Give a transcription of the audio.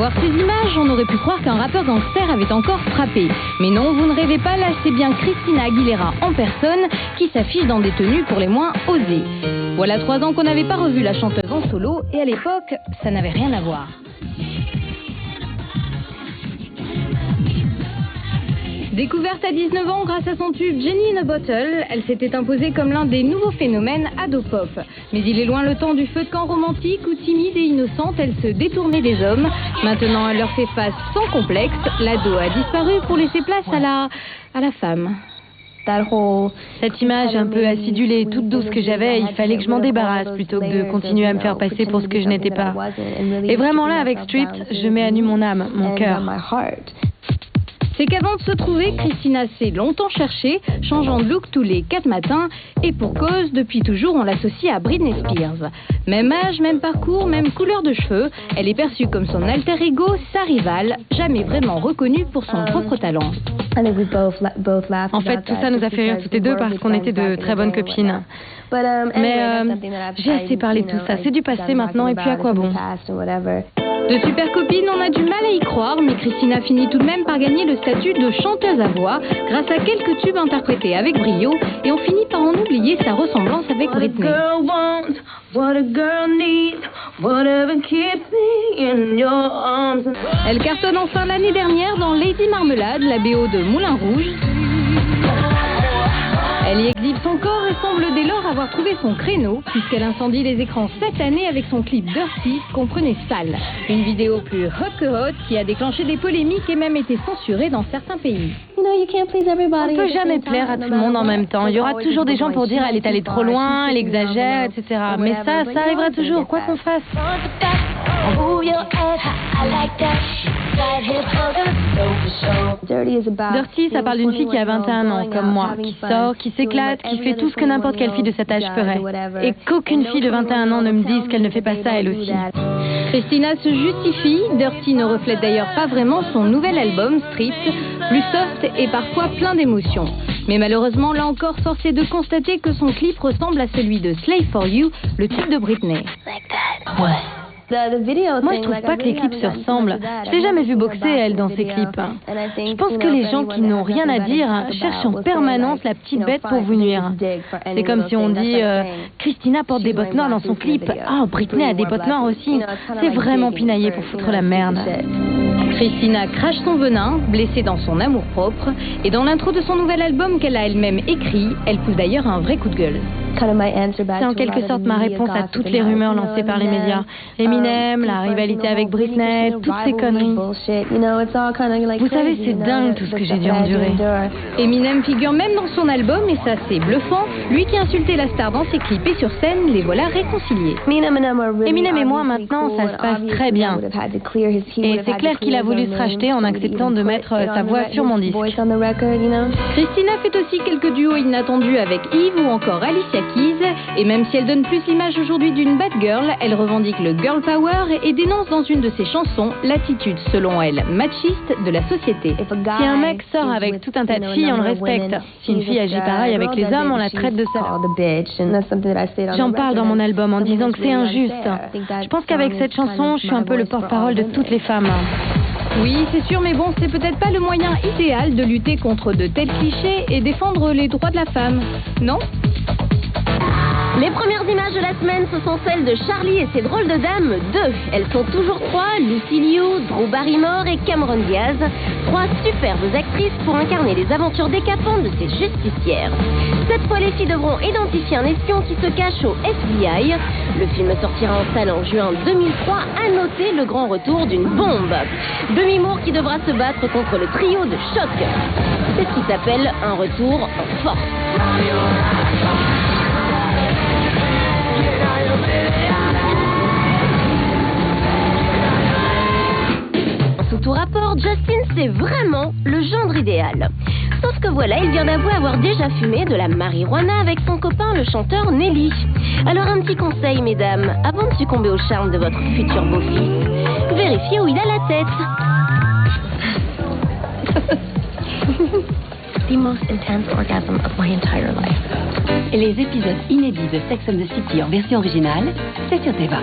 voir ces images, on aurait pu croire qu'un rappeur gangster avait encore frappé. Mais non, vous ne rêvez pas, là c'est bien Christina Aguilera en personne qui s'affiche dans des tenues pour les moins osées. Voilà 3 ans qu'on n'avait pas revu la chanteuse en solo et à l'époque, ça n'avait rien à voir. Découverte à 19 ans grâce à son tube Jenny in a Bottle, elle s'était imposée comme l'un des nouveaux phénomènes ado-pop. Mais il est loin le temps du feu de camp romantique où timide et innocente, elle se détournait des hommes. Maintenant, elle leur fait face sans complexe. L'ado a disparu pour laisser place à la femme. Cette image un peu acidulée, toute douce que j'avais, il fallait que je m'en débarrasse plutôt que de continuer à me faire passer pour ce que je n'étais pas. Et vraiment là, avec Stripped, je mets à nu mon âme, mon cœur. C'est qu'avant de se trouver, Christina s'est longtemps cherchée, changeant de look tous les 4 matins, et pour cause, depuis toujours, on l'associe à Britney Spears. Même âge, même parcours, même couleur de cheveux, elle est perçue comme son alter ego, sa rivale, jamais vraiment reconnue pour son propre talent. En fait, tout ça nous a fait rire toutes les deux parce qu'on était de très bonnes copines. Mais j'ai assez parlé de tout ça, c'est du passé maintenant, et puis à quoi bon? De super copines, on a du mal à y croire, mais Christina finit tout de même par gagner le statut de chanteuse à voix grâce à quelques tubes interprétés avec brio, et on finit par en oublier sa ressemblance avec Britney. Elle cartonne enfin l'année dernière dans Lady Marmelade, la BO de Moulin Rouge. Elle y exhibe son corps et semble dès lors avoir trouvé son créneau, puisqu'elle incendie les écrans cette année avec son clip Dirty, qu'on prenait sale. Une vidéo plus hot que hot qui a déclenché des polémiques et même été censurée dans certains pays. On ne peut jamais plaire à tout le monde en même temps. Il y aura toujours des gens pour dire elle est allée trop loin, elle exagère, etc. Mais ça arrivera toujours, quoi qu'on fasse. Dirty, ça parle d'une fille qui a 21 ans, comme moi, qui sort, qui s'éclate, qui fait tout ce que n'importe quelle fille de cet âge ferait. Et qu'aucune fille de 21 ans ne me dise qu'elle ne fait pas ça elle aussi. Christina se justifie. Dirty ne reflète d'ailleurs pas vraiment son nouvel album, Stripped, plus soft et parfois plein d'émotions. Mais malheureusement, là encore, force est de constater que son clip ressemble à celui de Slave for You, le tube de Britney. Moi, je trouve pas que les clips se ressemblent. Je l'ai jamais vu boxer, elle, dans ses clips. Je pense que les gens qui n'ont rien à dire cherchent en permanence la petite bête pour vous nuire. C'est comme si on dit Christina porte des bottes noires dans son clip. Oh, Britney a des bottes noires aussi. C'est vraiment pinaillé pour foutre la merde. Christina crache son venin, blessée dans son amour-propre. Et dans l'intro de son nouvel album qu'elle a elle-même écrit, elle pousse d'ailleurs un vrai coup de gueule. C'est en quelque sorte ma réponse à toutes les rumeurs lancées par les médias. Eminem, la rivalité avec Britney, toutes ces conneries. Vous savez, c'est dingue tout ce que j'ai dû endurer. Eminem figure même dans son album et ça c'est bluffant. Lui qui insultait la star dans ses clips et sur scène, les voilà réconciliés. Eminem et moi maintenant, ça se passe très bien. Et c'est clair qu'il a voulu se racheter en acceptant de mettre sa voix sur mon disque. Christina fait aussi quelques duos inattendus avec Yves ou encore Alicia Keys. Et même si elle donne plus l'image aujourd'hui d'une bad girl, elle revendique le girl power et dénonce dans une de ses chansons l'attitude, selon elle, machiste de la société. Si un mec sort avec tout un tas de filles, on le respecte. Si une fille agit pareil avec les hommes, on la traite de salope. J'en parle dans mon album en disant que c'est injuste. Je pense qu'avec cette chanson, je suis un peu le porte-parole de toutes les femmes. Oui, c'est sûr, mais bon, c'est peut-être pas le moyen idéal de lutter contre de tels clichés et défendre les droits de la femme, non ? Les premières images de la semaine, ce sont celles de Charlie et ses drôles de dames 2. Elles sont toujours 3, Lucy Liu, Drew Barrymore et Cameron Diaz. 3 superbes actrices pour incarner les aventures décapantes de ces justicières. Cette fois, les filles devront identifier un espion qui se cache au FBI. Le film sortira en salle en juin 2003. À noter le grand retour d'une bombe. Demi Moore qui devra se battre contre le trio de choc. C'est ce qui s'appelle un retour en force. Sous tout rapport, Justin, c'est vraiment le gendre idéal. Sauf que voilà, il vient d'avouer avoir déjà fumé de la marijuana avec son copain, le chanteur Nelly. Alors un petit conseil, mesdames, avant de succomber au charme de votre futur beau-fils, vérifiez où il a la tête. The most intense orgasm of my entire life. Les épisodes inédits de Sex and the City en version originale, c'est sur Teva.